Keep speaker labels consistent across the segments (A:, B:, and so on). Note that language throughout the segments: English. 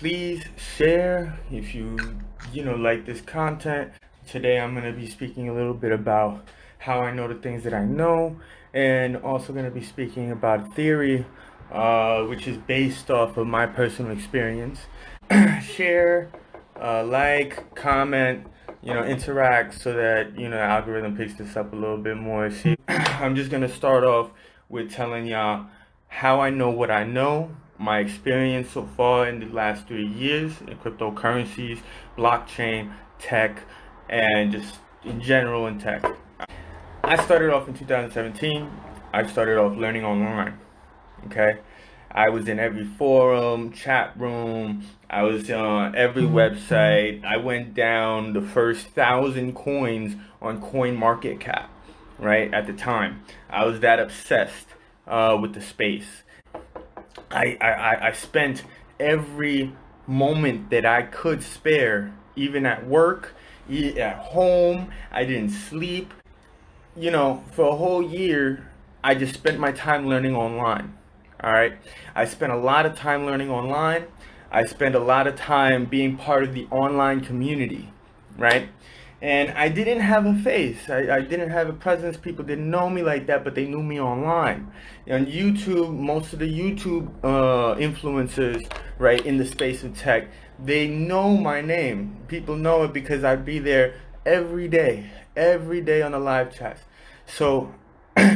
A: Please share if you like this content. Today I'm going to be speaking a little bit about how I know the things that I know, and also going to be speaking about theory, which is based off of my personal experience. Share, like, comment, interact so that the algorithm picks this up a little bit more. See, I'm just gonna start off with telling y'all how I know what I know, my experience so far in the last 3 years in cryptocurrencies, blockchain, tech, and just in general in tech. I started off in 2017. I started off learning online. Okay, I was in every forum, chat room. I was on every website. I went down the first 1,000 coins on Coin Market Cap, right at the time. I was that obsessed with the space. I spent every moment that I could spare, even at work, at home. I didn't sleep. For a whole year, I just spent my time learning online. All right. I spent a lot of time learning online. I spent a lot of time being part of the online community, right? And I didn't have a face. I didn't have a presence. People didn't know me like that, but they knew me online. On YouTube, most of the YouTube influencers, right, in the space of tech, they know my name. People know it because I'd be there every day on the live chats. So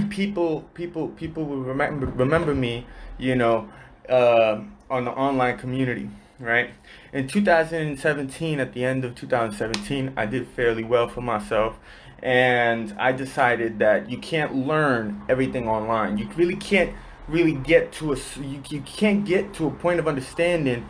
A: people will remember me, on the online community, right? In 2017, at the end of 2017, I did fairly well for myself, and I decided that you can't learn everything online. You really can't get to you can't get to a point of understanding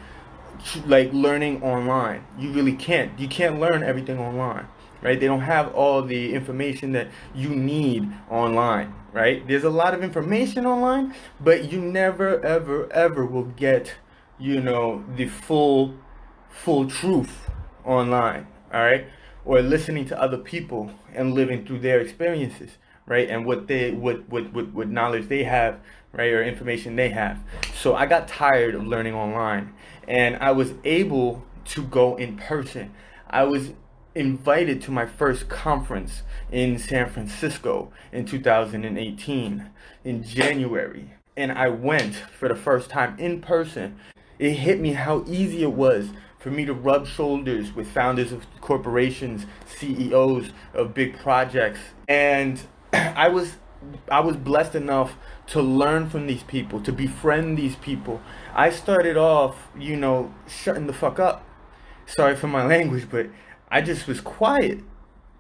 A: like learning online. You really can't. You can't learn everything online, right? They don't have all the information that you need online, right? There's a lot of information online, but you never ever will get, the full truth online, all right? Or listening to other people and living through their experiences, right? And what knowledge they have, right, or information they have. So I got tired of learning online, and I was able to go in person. I was invited to my first conference in San Francisco in 2018 in January, and I went for the first time in person. It hit me how easy it was for me to rub shoulders with founders of corporations, CEOs of big projects, and I was I was blessed enough to learn from these people, to befriend these people. I started off, shutting the fuck up. Sorry for my language, but I just was quiet.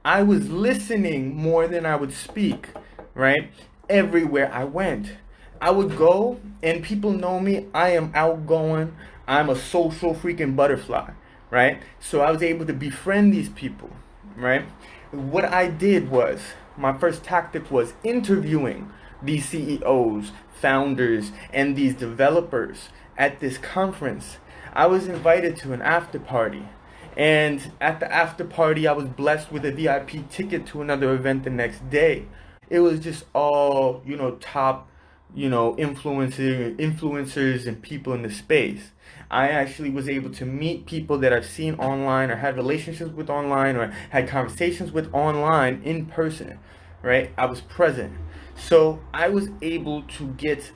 A: I was listening more than I would speak, right? Everywhere I went. I would go and people know me. I am outgoing. I'm a social freaking butterfly, right? So I was able to befriend these people, right? What I did was, my first tactic was interviewing these CEOs, founders, and these developers at this conference. I was invited to an after party. And at the after party, I was blessed with a VIP ticket to another event the next day. It was just all, top, influencers and people in the space. I actually was able to meet people that I've seen online or had relationships with online or had conversations with online in person, right? I was present. So I was able to get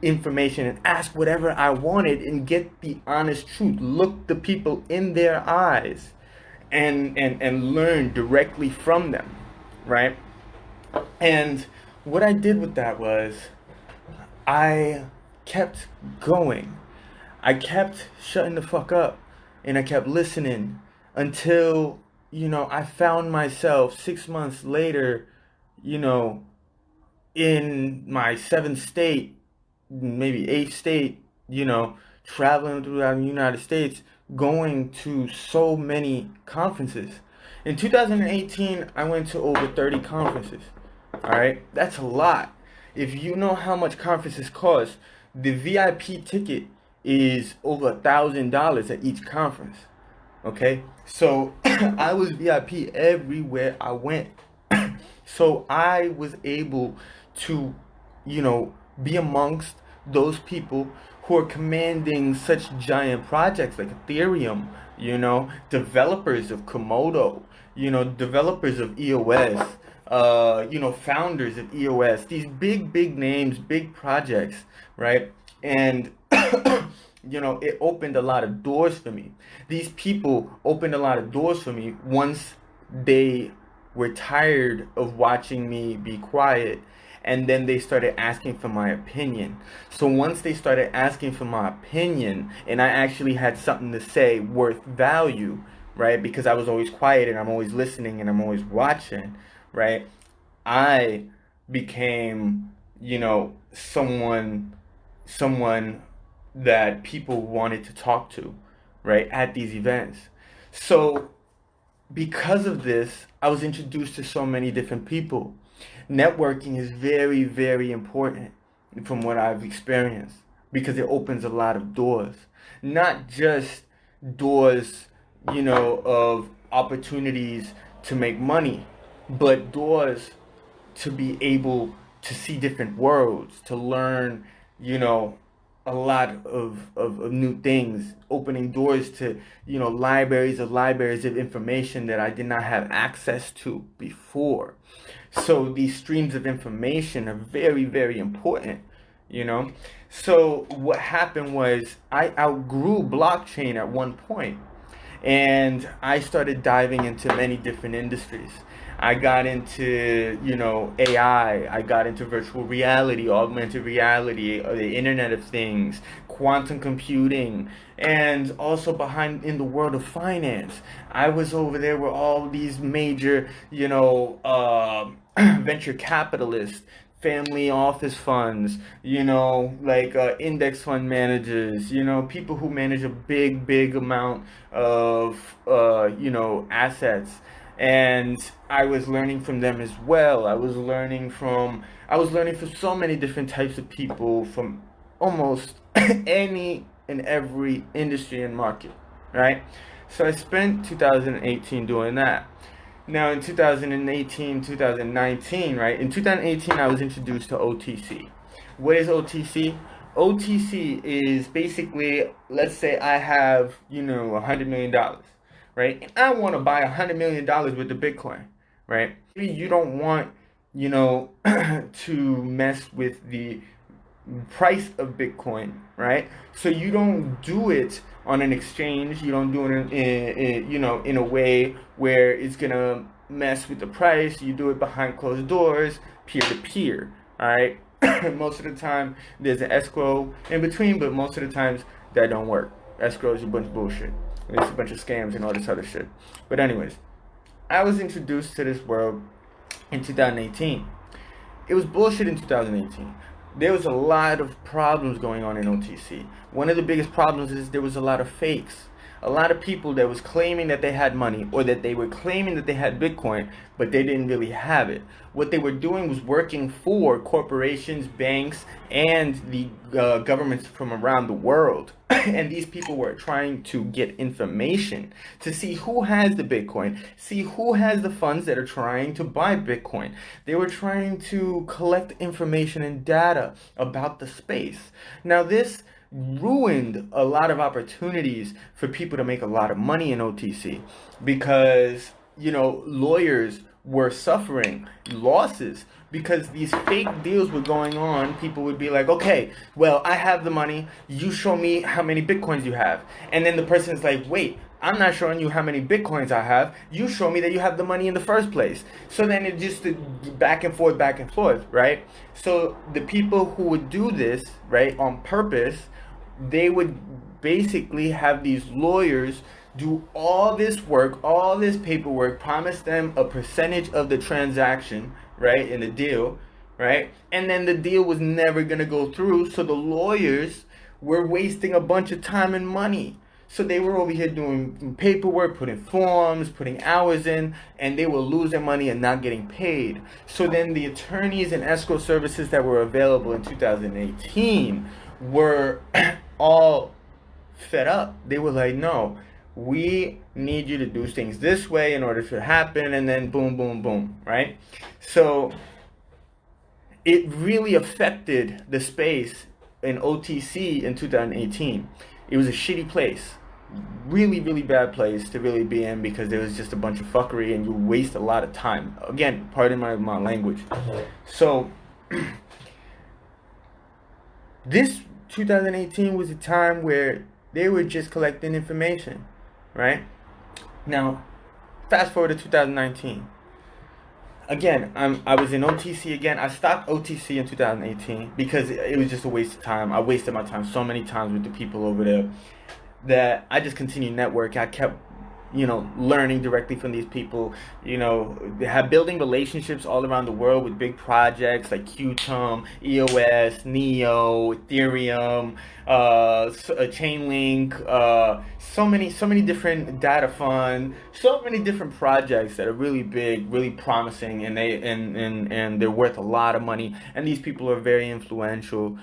A: information and ask whatever I wanted and get the honest truth. Look the people in their eyes and learn directly from them, right? And what I did with that was I kept going. I kept shutting the fuck up and I kept listening until, I found myself 6 months later, you know, in my seventh state, maybe eighth state, traveling throughout the United States, going to so many conferences. In 2018, I went to over 30 conferences. All right, that's a lot. If you know how much conferences cost, the VIP ticket is over $1,000 at each conference. Okay, so I was VIP everywhere I went. So I was able to, be amongst those people who are commanding such giant projects like Ethereum, developers of Komodo, developers of EOS, founders of EOS, these big names, big projects, right? And it opened a lot of doors for me. These people opened a lot of doors for me once they were tired of watching me be quiet, and then they started asking for my opinion. So once they started asking for my opinion and I actually had something to say worth value, right? Because I was always quiet and I'm always listening and I'm always watching, right? I became, someone that people wanted to talk to, right, at these events. So because of this, I was introduced to so many different people. Networking is very, very important from what I've experienced because it opens a lot of doors. Not just doors, of opportunities to make money, but doors to be able to see different worlds, to learn, a lot of new things, opening doors to, libraries of information that I did not have access to before. So these streams of information are very, very important, So what happened was I outgrew blockchain at one point, and I started diving into many different industries. I got into, AI, I got into virtual reality, augmented reality, the Internet of Things, quantum computing, and also behind in the world of finance. I was over there with all these major, venture capitalists, family office funds, index fund managers, people who manage a big amount of, assets. And I was learning from them as well. I was learning from so many different types of people from almost any and every industry and market, right? So I spent 2018 doing that. Now in 2018, 2019, right? In 2018, I was introduced to OTC. What is OTC? OTC is basically, let's say I have, $100 million, right? And I want to buy $100 million worth of Bitcoin, right? Maybe you don't want, to mess with the price of Bitcoin, right? So you don't do it on an exchange. You don't do it in a way where it's gonna mess with the price. You do it behind closed doors, peer to peer. All right. Most of the time, there's an escrow in between, but most of the times that don't work. Escrow is a bunch of bullshit. It's a bunch of scams and all this other shit. But anyways, I was introduced to this world in 2018. It was bullshit in 2018. There was a lot of problems going on in OTC. One of the biggest problems is there was a lot of fakes. A lot of people that was claiming that they had money, or that they were claiming that they had Bitcoin, but they didn't really have it. What they were doing was working for corporations, banks, and the governments from around the world. And these people were trying to get information to see who has the Bitcoin, see who has the funds that are trying to buy Bitcoin. They were trying to collect information and data about the space. Now this ruined a lot of opportunities for people to make a lot of money in OTC because, lawyers were suffering losses because these fake deals were going on. People would be like, okay, well, I have the money. You show me how many Bitcoins you have. And then the person is like, wait, I'm not showing you how many Bitcoins I have. You show me that you have the money in the first place. So then it just back and forth, right? So the people who would do this, right, on purpose, they would basically have these lawyers do all this work, all this paperwork, promise them a percentage of the transaction, right, in the deal, right? And then the deal was never going to go through. So the lawyers were wasting a bunch of time and money. So they were over here doing paperwork, putting forms, putting hours in, and they were losing money and not getting paid. So then the attorneys and escrow services that were available in 2018 were all fed up. They were like, no, we need you to do things this way in order for it to happen, and then boom, boom, boom, right? So it really affected the space in OTC in 2018. It was a shitty place, really, really bad place to really be in because there was just a bunch of fuckery and you waste a lot of time. Again, pardon my language. So this 2018 was a time where they were just collecting information, right? Now, fast forward to 2019. Again, I was in OTC again. I stopped OTC in 2018 because it was just a waste of time. I wasted my time so many times with the people over there that I just continued networking. I kept, learning directly from these people. They have building relationships all around the world with big projects like Qtum, EOS, Neo, Ethereum, Chainlink, so many different data fund, so many different projects that are really big, really promising, and they're worth a lot of money. And these people are very influential,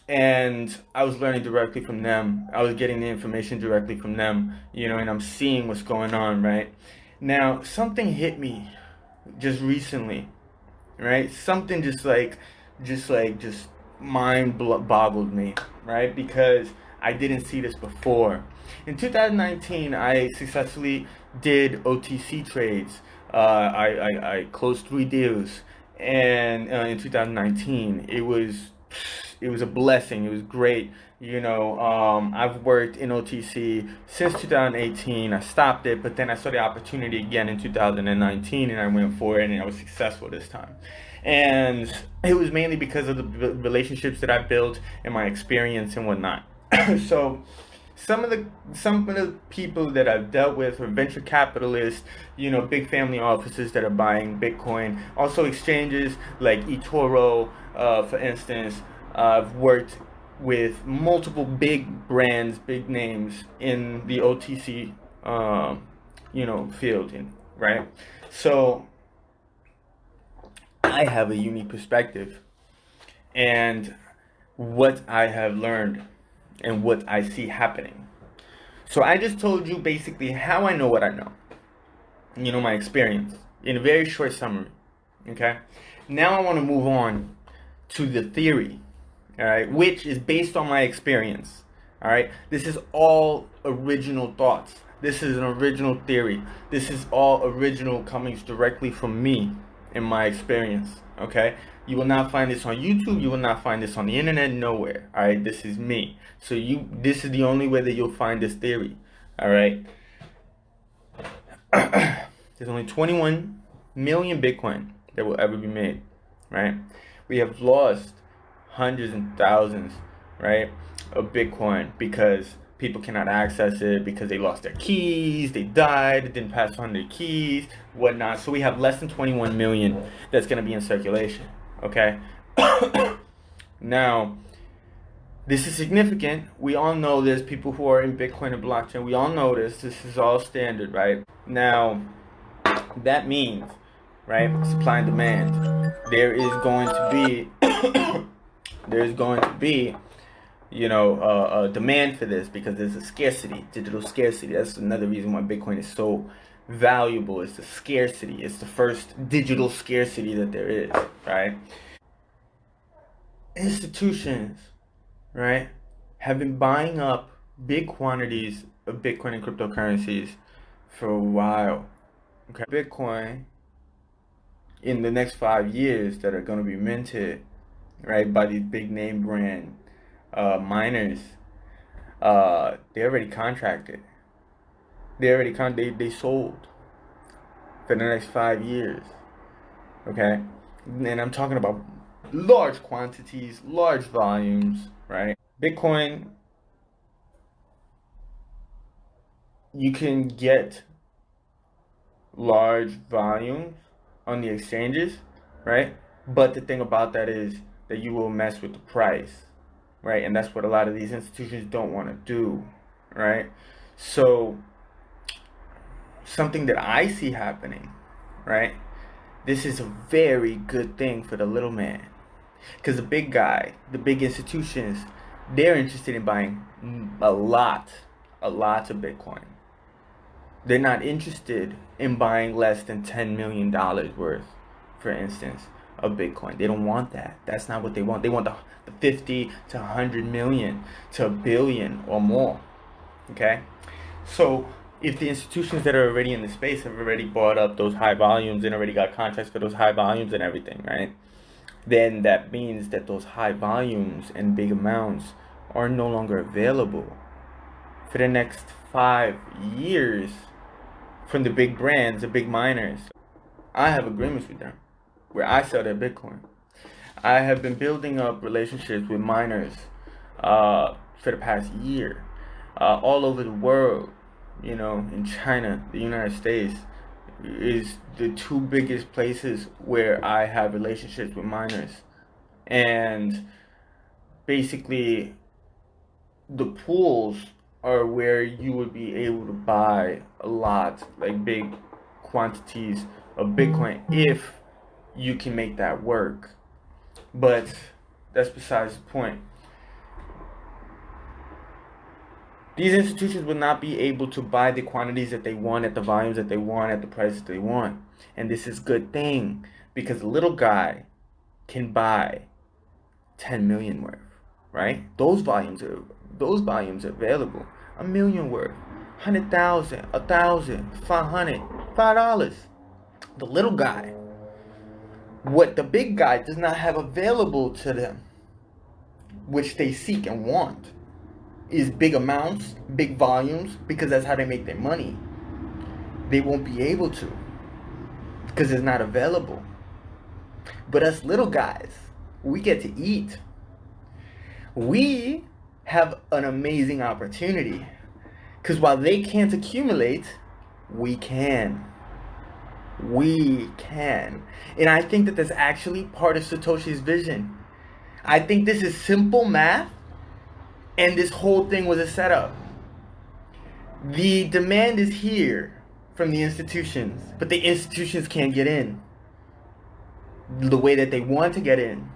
A: and I was learning directly from them. I was getting the information directly from them, and I'm seeing what's going on, right? Now, something hit me just recently, right? Something just mind boggled me, right? Because I didn't see this before. In 2019, I successfully did OTC trades. I closed 3 deals, and in 2019, it was a blessing. It was great. I've worked in OTC since 2018. I stopped it, but then I saw the opportunity again in 2019, and I went for it, and I was successful this time. And it was mainly because of the relationships that I built and my experience and whatnot. So some of the people that I've dealt with are venture capitalists, big family offices that are buying Bitcoin. Also exchanges like eToro, for instance. I've worked with multiple big brands, big names in the OTC, field, right? So I have a unique perspective and what I have learned and what I see happening. So I just told you basically how I know what I know, my experience in a very short summary. Okay, now I want to move on to the theory, all right, which is based on my experience. All right, this is all original thoughts. This is an original theory. This is all original, coming directly from me and my experience. Okay, you will not find this on YouTube. You will not find this on the internet. Nowhere. All right, this is me. So this is the only way that you'll find this theory. All right. There's only 21 million Bitcoin that will ever be made. Right. We have lost hundreds and thousands, right, of Bitcoin because people cannot access it because they lost their keys, they died, it didn't pass on their keys, whatnot. So we have less than 21 million that's going to be in circulation, okay? Now, this is significant. We all know there's people who are in Bitcoin and blockchain. We all know this. This is all standard, right? Now, that means, right, supply and demand. There is going to be a demand for this because there's a scarcity, digital scarcity. That's another reason why Bitcoin is so valuable. It's the scarcity. It's the first digital scarcity that there is, right? Institutions, right, have been buying up big quantities of Bitcoin and cryptocurrencies for a while. Okay, Bitcoin in the next 5 years that are going to be minted, right, by these big name brand miners, they already contracted. They sold for the next 5 years. Okay, and I'm talking about large quantities, large volumes, right? Bitcoin, you can get large volumes on the exchanges, right? But the thing about that is that you will mess with the price, right? And that's what a lot of these institutions don't want to do, right? So something that I see happening, right? This is a very good thing for the little man, because the big guy, the big institutions, they're interested in buying a lot of Bitcoin. They're not interested in buying less than $10 million worth, for instance, of Bitcoin. They don't want that. That's not what they want. They want the 50 to 100 million to a billion or more. Okay? So if the institutions that are already in the space have already bought up those high volumes and already got contracts for those high volumes and everything, right? Then that means that those high volumes and big amounts are no longer available for the next 5 years from the big brands, the big miners. I have agreements with them where I sell their Bitcoin. I have been building up relationships with miners for the past year, all over the world. You know, in China, the United States is the two biggest places where I have relationships with miners. And basically, the pools are where you would be able to buy a lot, like big quantities of Bitcoin, if you can make that work. But that's besides the point. These institutions will not be able to buy the quantities that they want at the volumes that they want at the prices they want. And this is a good thing, because a little guy can buy 10 million worth, right? Those volumes are available. A million worth, 100,000, 1,000, 500, $5. The little guy, what the big guy does not have available to them, which they seek and want, is big amounts, big volumes, because that's how they make their money. They won't be able to, because it's not available. But us little guys, we get to eat. We have an amazing opportunity, because while they can't accumulate, we can. We can. And I think that that's actually part of Satoshi's vision. I think this is simple math, and this whole thing was a setup. The demand is here from the institutions, but the institutions can't get in the way that they want to get in.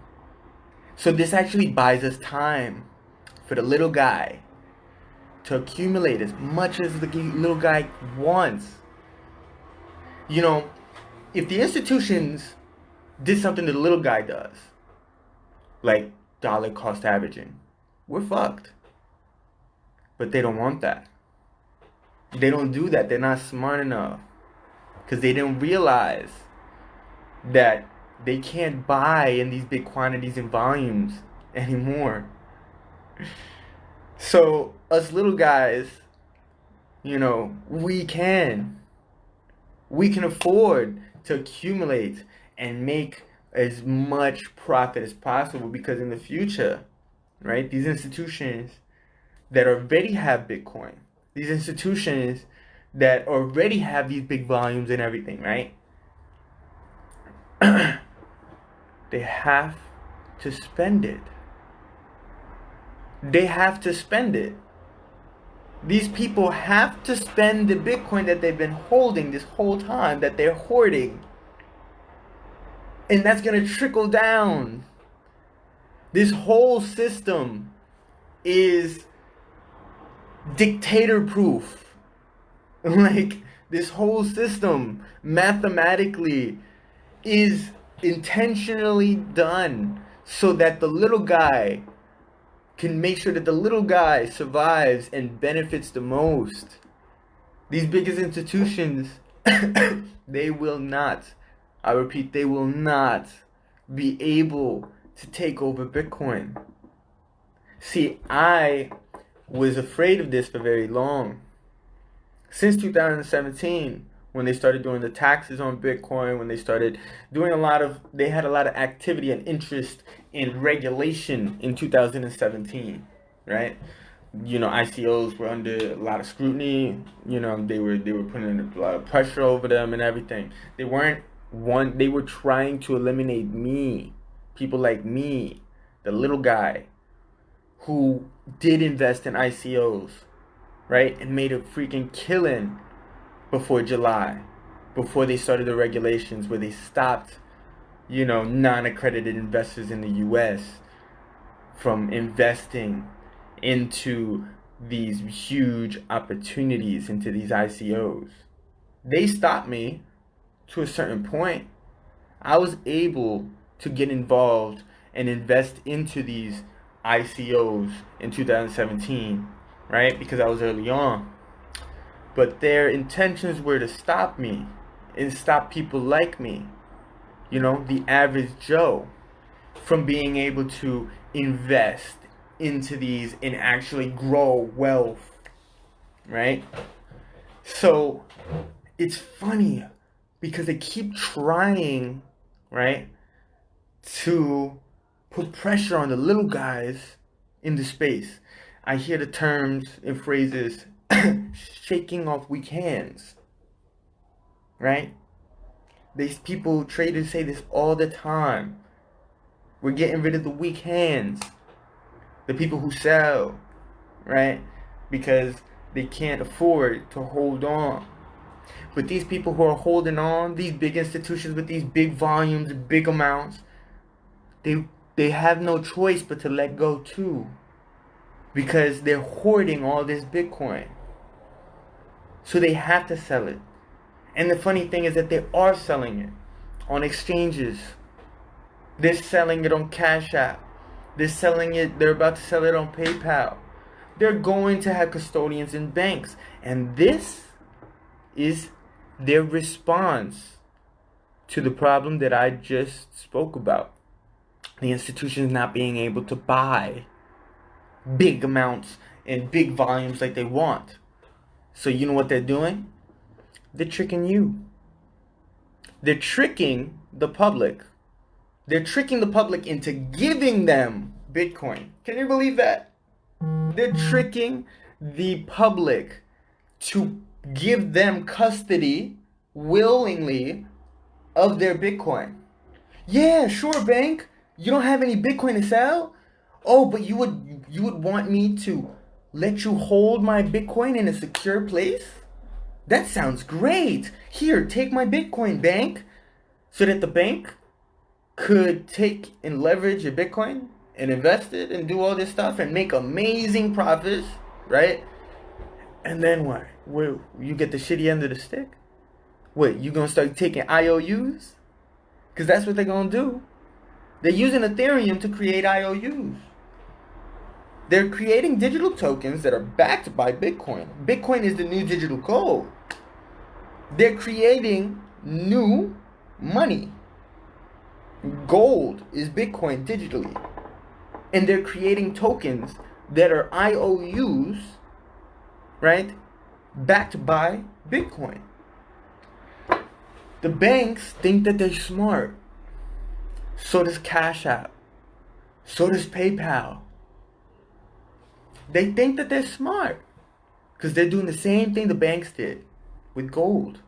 A: So this actually buys us time for the little guy to accumulate as much as the little guy wants. You know, if the institutions did something that the little guy does, like dollar cost averaging, we're fucked. But they don't want that. They don't do that. They're not smart enough, because they didn't realize that they can't buy in these big quantities and volumes anymore. So us little guys, you know, we can afford to accumulate and make as much profit as possible, because in the future, right, these institutions that already have Bitcoin, these institutions that already have these big volumes and everything, right, they have to spend it. They have to spend it. These people have to spend the Bitcoin that they've been holding this whole time, that they're hoarding. And that's going to trickle down. This whole system is dictator proof. Like, this whole system mathematically is intentionally done so that the little guy can make sure that the little guy survives and benefits the most. These biggest institutions, they will not, I repeat, they will not be able to take over Bitcoin. See, I was afraid of this for very long. Since 2017, when they started doing the taxes on Bitcoin, when they started doing they had a lot of activity and interest in regulation in 2017, right? You know, ICOs were under a lot of scrutiny. You know, they were putting a lot of pressure over them and everything. They were trying to eliminate me, people like me, the little guy who did invest in ICOs, right? And made a freaking killing before July, before they started the regulations where they stopped, you know, non-accredited investors in the US from investing into these huge opportunities, into these ICOs. They stopped me to a certain point. I was able to get involved and invest into these ICOs in 2017, right? Because I was early on. But their intentions were to stop me and stop people like me, the average Joe, from being able to invest into these and actually grow wealth, right? So it's funny because they keep trying, right, to put pressure on the little guys in the space. I hear the terms and phrases shaking off weak hands, right? These people, traders, say this all the time. We're getting rid of the weak hands, the people who sell, right? Because they can't afford to hold on. But these people who are holding on, these big institutions with these big volumes, big amounts, they have no choice but to let go too, because they're hoarding all this Bitcoin. So they have to sell it. And the funny thing is that they are selling it on exchanges. They're selling it on Cash App. They're about to sell it on PayPal. They're going to have custodians in banks. And this is their response to the problem that I just spoke about. The institutions not being able to buy big amounts and big volumes like they want. So you know what they're doing? They're tricking you. They're tricking the public. They're tricking the public into giving them Bitcoin. Can you believe that? They're tricking the public to give them custody willingly of their Bitcoin. Yeah, sure, bank. You don't have any Bitcoin to sell? Oh, but you would want me to let you hold my Bitcoin in a secure place? That sounds great. Here, take my Bitcoin, bank. So that the bank could take and leverage your Bitcoin and invest it and do all this stuff and make amazing profits, right? And then what? Where you get the shitty end of the stick? What, you gonna start taking IOUs? Because that's what they're gonna do. They're using Ethereum to create IOUs. They're creating digital tokens that are backed by Bitcoin. Bitcoin is the new digital gold. They're creating new money. Gold is Bitcoin digitally. And they're creating tokens that are IOUs, right, backed by Bitcoin. The banks think that they're smart. So does Cash App. So does PayPal. They think that they're smart because they're doing the same thing the banks did with gold.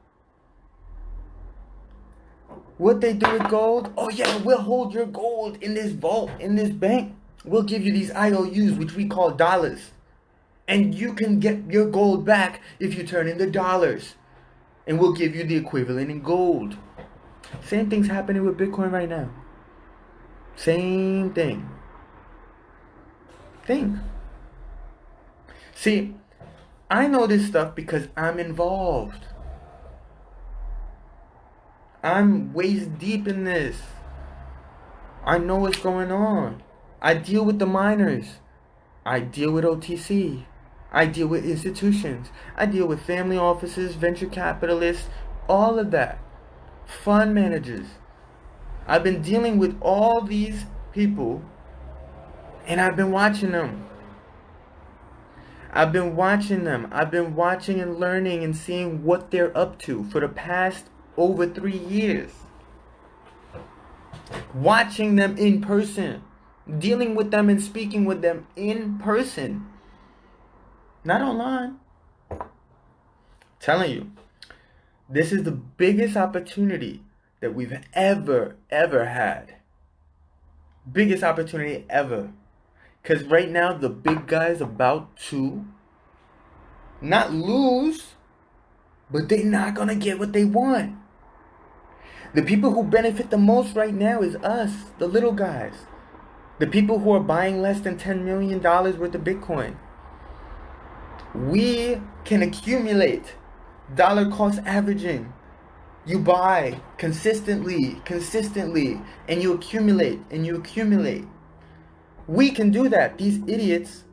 A: What they do with gold? Oh yeah, we'll hold your gold in this vault, in this bank. We'll give you these IOUs, which we call dollars. And you can get your gold back if you turn in the dollars. And we'll give you the equivalent in gold. Same thing's happening with Bitcoin right now. Same thing. See, I know this stuff because I'm involved. I'm waist deep in this. I know what's going on. I deal with the miners. I deal with OTC. I deal with institutions. I deal with family offices, venture capitalists, all of that. Fund managers. I've been dealing with all these people and I've been watching them. I've been watching them. I've been watching and learning and seeing what they're up to for the past over 3 years. Watching them in person. Dealing with them and speaking with them in person. Not online. Telling you. This is the biggest opportunity that we've ever had. Biggest opportunity ever. Because right now the big guy's about to not lose, but they're not going to get what they want. The people who benefit the most right now is us, the little guys. The people who are buying less than $10 million worth of Bitcoin. We can accumulate dollar cost averaging You buy consistently, and you accumulate and you accumulate. We can do that. These idiots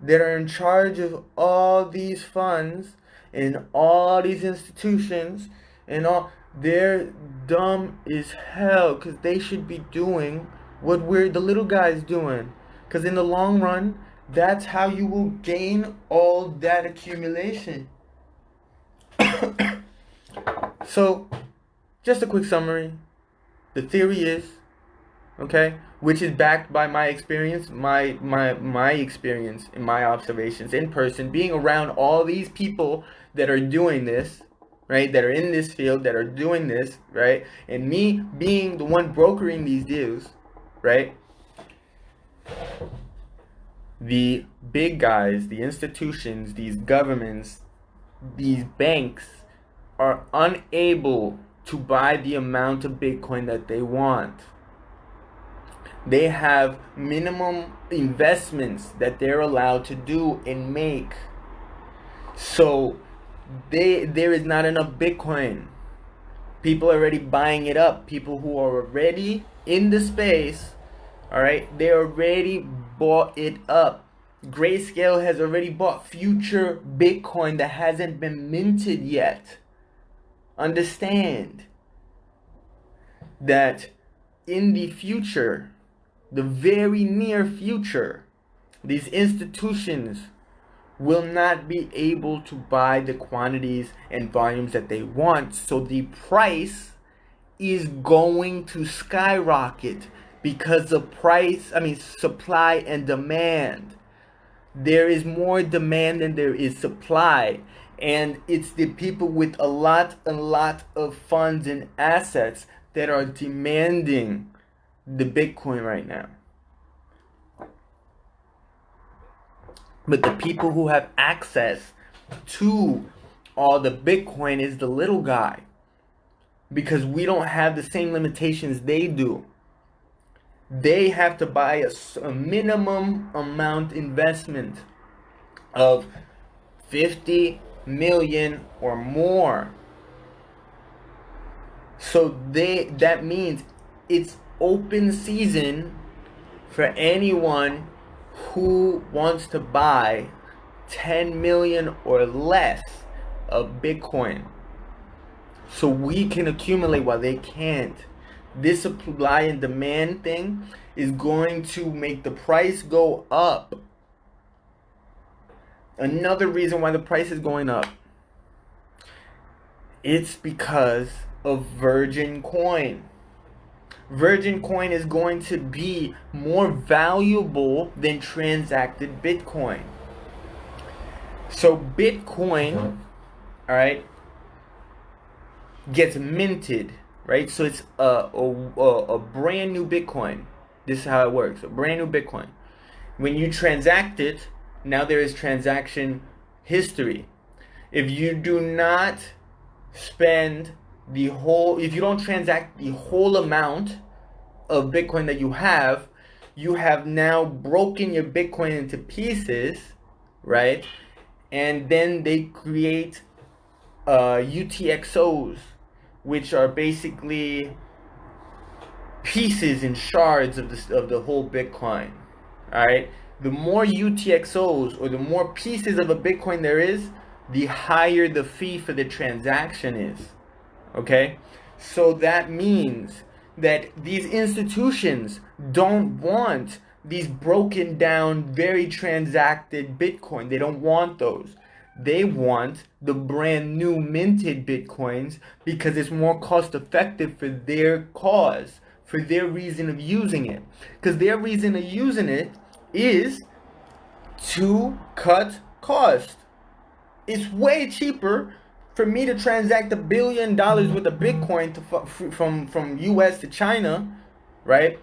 A: that are in charge of all these funds and all these institutions and all, they're dumb as hell, because they should be doing what we're the little guys doing. Because in the long run, that's how you will gain all that accumulation. So, just a quick summary. The theory is, okay, which is backed by my experience, my experience and my observations in person, being around all these people that are doing this, right, that are in this field, that are doing this, right, and me being the one brokering these deals, right. The big guys, the institutions, these governments, these banks are unable to buy the amount of Bitcoin that they want. They have minimum investments that they're allowed to do and make. So there is not enough Bitcoin. People are already buying it up. People who are already in the space, all right, they already bought it up. Grayscale has already bought future Bitcoin that hasn't been minted yet. Understand that in the future, the very near future, these institutions will not be able to buy the quantities and volumes that they want. So the price is going to skyrocket because the supply and demand. There is more demand than there is supply. And it's the people with a lot of funds and assets that are demanding the Bitcoin right now. But the people who have access to all the Bitcoin is the little guy, because we don't have the same limitations they do. They have to buy a minimum amount investment of 50 million or more. So that means it's open season for anyone who wants to buy 10 million or less of Bitcoin. So we can accumulate while they can't. This supply and demand thing is going to make the price go up. Another reason why the price is going up, it's because of Virgin Coin. Virgin Coin is going to be more valuable than transacted Bitcoin. So Bitcoin, all right, gets minted, right? So it's a brand new Bitcoin. This is how it works. A brand new Bitcoin. When you transact it, now there is transaction history. If you do not spend if you don't transact the whole amount of Bitcoin that you have now broken your Bitcoin into pieces, right? And then they create UTXOs, which are basically pieces and shards of the whole Bitcoin. All right. The more UTXOs, or the more pieces of a Bitcoin there is, the higher the fee for the transaction is. Okay? So that means that these institutions don't want these broken down, very transacted Bitcoin. They don't want those. They want the brand new minted Bitcoins, because it's more cost effective for their cause, for their reason of using it. Because their reason of using it is to cut cost. It's way cheaper for me to transact $1 billion with a Bitcoin from US to China, right,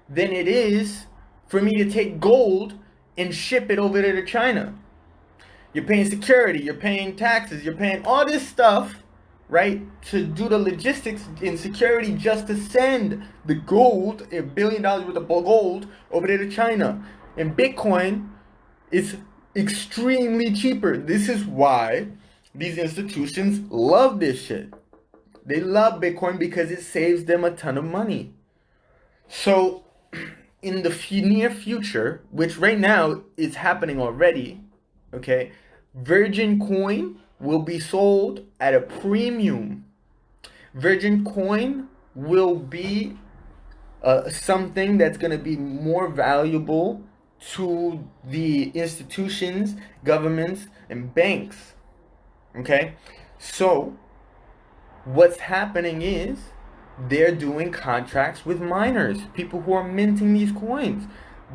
A: than it is for me to take gold and ship it over there to China. You're paying security, you're paying taxes, you're paying all this stuff, right, to do the logistics and security just to send the gold, $1 billion worth of gold, over there to China. And Bitcoin is extremely cheaper. This is why these institutions love this shit. They love Bitcoin because it saves them a ton of money. So in the near future, which right now is happening already, okay, Virgin Coin will be sold at a premium. Virgin Coin will be something that's going to be more valuable to the institutions, governments, and banks. Okay? So, what's happening is they're doing contracts with miners, people who are minting these coins.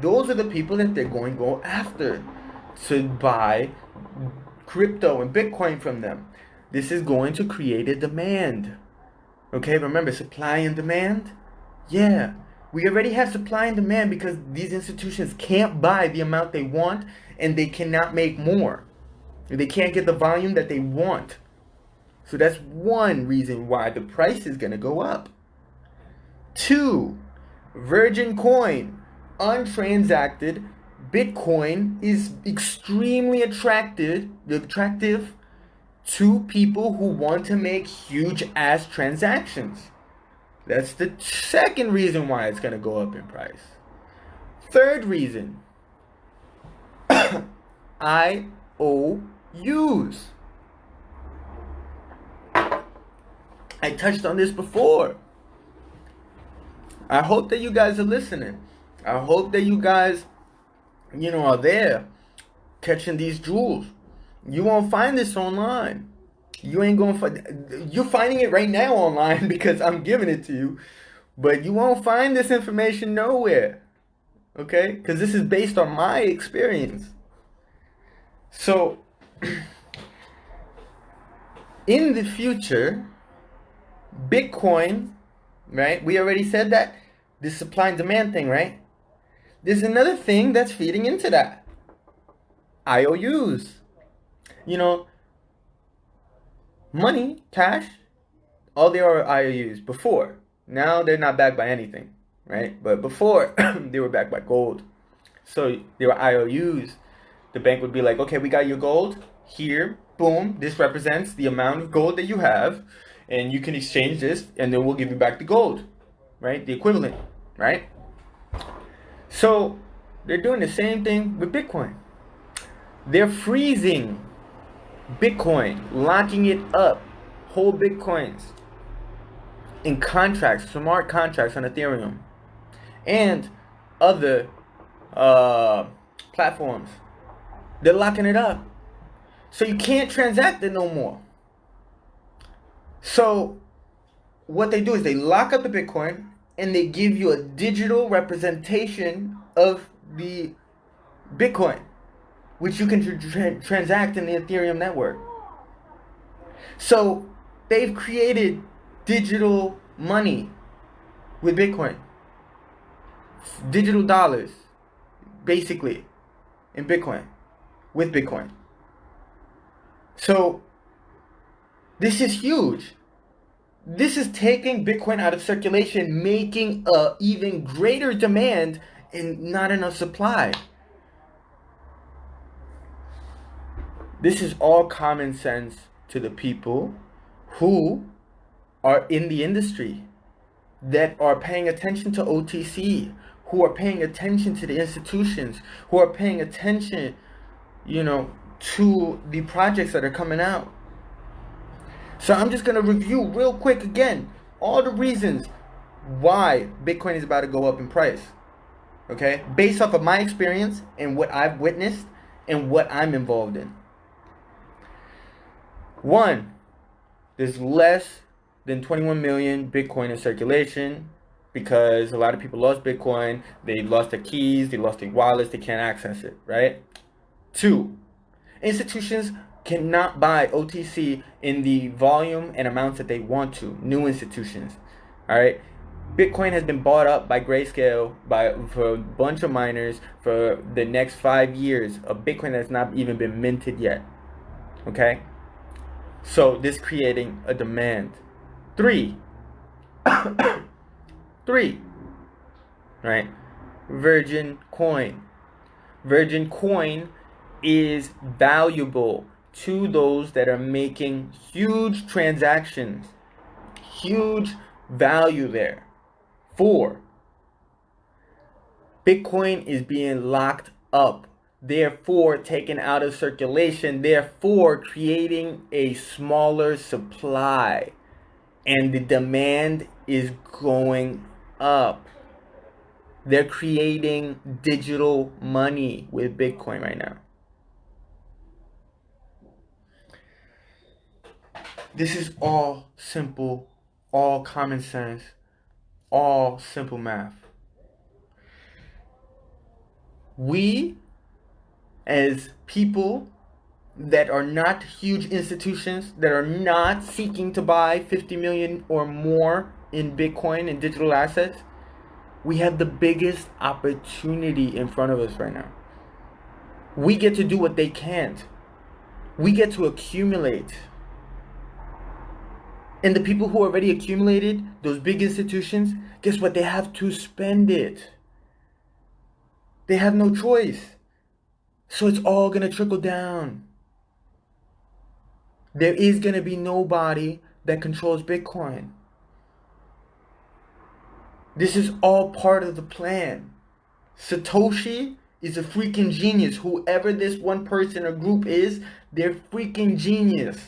A: Those are the people that they're going to go after to buy crypto and Bitcoin from them. This is going to create a demand. Okay, remember supply and demand? Yeah, we already have supply and demand because these institutions can't buy the amount they want and they cannot make more. They can't get the volume that they want. So that's one reason why the price is going to go up. 2, Virgin Coin, untransacted Bitcoin is extremely attractive to people who want to make huge ass transactions. That's the second reason why it's going to go up in price. Third reason, IOUs. I touched on this before. I hope that you guys are listening. I hope that you guys, are there catching these jewels. You won't find this online. You ain't gonna find. You're finding it right now online because I'm giving it to you, but you won't find this information nowhere. Okay? Because this is based on my experience. So, in the future, Bitcoin, right? We already said that this supply and demand thing, right? There's another thing that's feeding into that. IOUs. Money, cash, all they are IOUs before. Now they're not backed by anything, right? But before, they were backed by gold. So they were IOUs. The bank would be like, okay, we got your gold here. Boom. This represents the amount of gold that you have. And you can exchange this, and then we'll give you back the gold, right? The equivalent, right? So they're doing the same thing with Bitcoin. They're freezing Bitcoin, locking it up, whole Bitcoins in contracts, smart contracts on Ethereum and other platforms. They're locking it up. So you can't transact it no more. So what they do is they lock up the Bitcoin and they give you a digital representation of the Bitcoin, which you can transact in the Ethereum network. So they've created digital money with Bitcoin. Digital dollars, basically, in Bitcoin, with Bitcoin. So this is huge. This is taking Bitcoin out of circulation, making a even greater demand and not enough supply. This is all common sense to the people who are in the industry, that are paying attention to OTC, who are paying attention to the institutions, who are paying attention, to the projects that are coming out. So I'm just going to review real quick again all the reasons why Bitcoin is about to go up in price. Okay? Based off of my experience and what I've witnessed and what I'm involved in. 1, there's less than 21 million Bitcoin in circulation because a lot of people lost Bitcoin. They lost their keys, they lost their wallets, they can't access it, right? 2, institutions cannot buy OTC in the volume and amounts that they want to. New institutions, all right? Bitcoin has been bought up by Grayscale for a bunch of miners for the next 5 years. A Bitcoin that's not even been minted yet, okay? So this creating a demand. 3, right? Virgin Coin. Virgin Coin is valuable to those that are making huge transactions. huge value there. 4, Bitcoin is being locked up, therefore taken out of circulation, therefore creating a smaller supply, and the demand is going up. They're creating digital money with Bitcoin right now. This is all simple, all common sense, all simple math. We, as people that are not huge institutions, that are not seeking to buy 50 million or more in Bitcoin and digital assets, we have the biggest opportunity in front of us right now. We get to do what they can't. We get to accumulate. And the people who already accumulated, those big institutions, guess what? They have to spend it. They have no choice. So it's all going to trickle down. There is going to be nobody that controls Bitcoin. This is all part of the plan. Satoshi is a freaking genius. Whoever this one person or group is, they're freaking genius.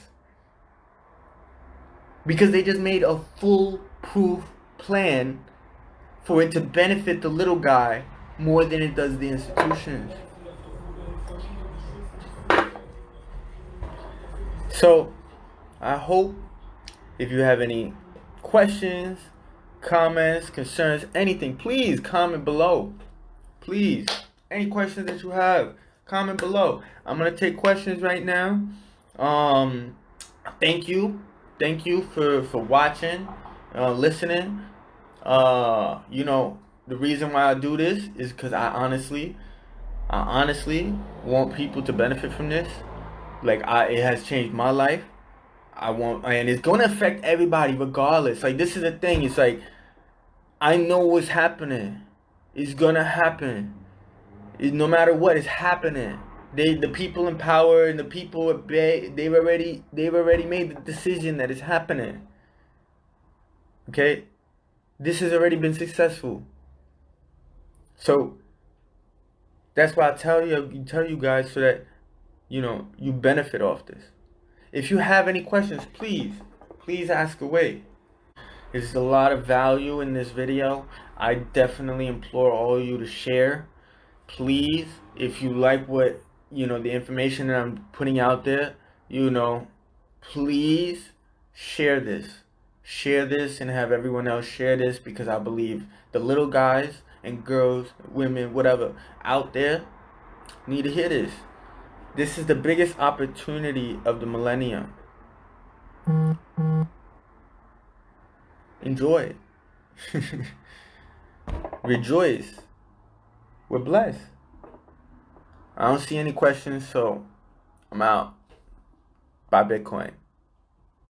A: Because they just made a foolproof plan for it to benefit the little guy more than it does the institutions. So, I hope if you have any questions, comments, concerns, anything, please comment below. Please, any questions that you have, comment below. I'm going to take questions right now. Thank you for watching, listening. The reason why I do this is because I honestly want people to benefit from this. It has changed my life. And it's gonna affect everybody regardless. This is the thing. It's I know what's happening. It's gonna happen. No matter what is happening. The people in power and the people at bay, they've already made the decision that it's happening. Okay? This has already been successful. So that's why I tell you guys so that you benefit off this. If you have any questions, please ask away. There's a lot of value in this video. I definitely implore all of you to share. Please, if you like what the information that I'm putting out there, please share this and have everyone else share this, because I believe the little guys and girls, women, whatever out there need to hear this. This is the biggest opportunity of the millennium. Enjoy it. Rejoice. We're blessed. I don't see any questions, so I'm out. Buy Bitcoin.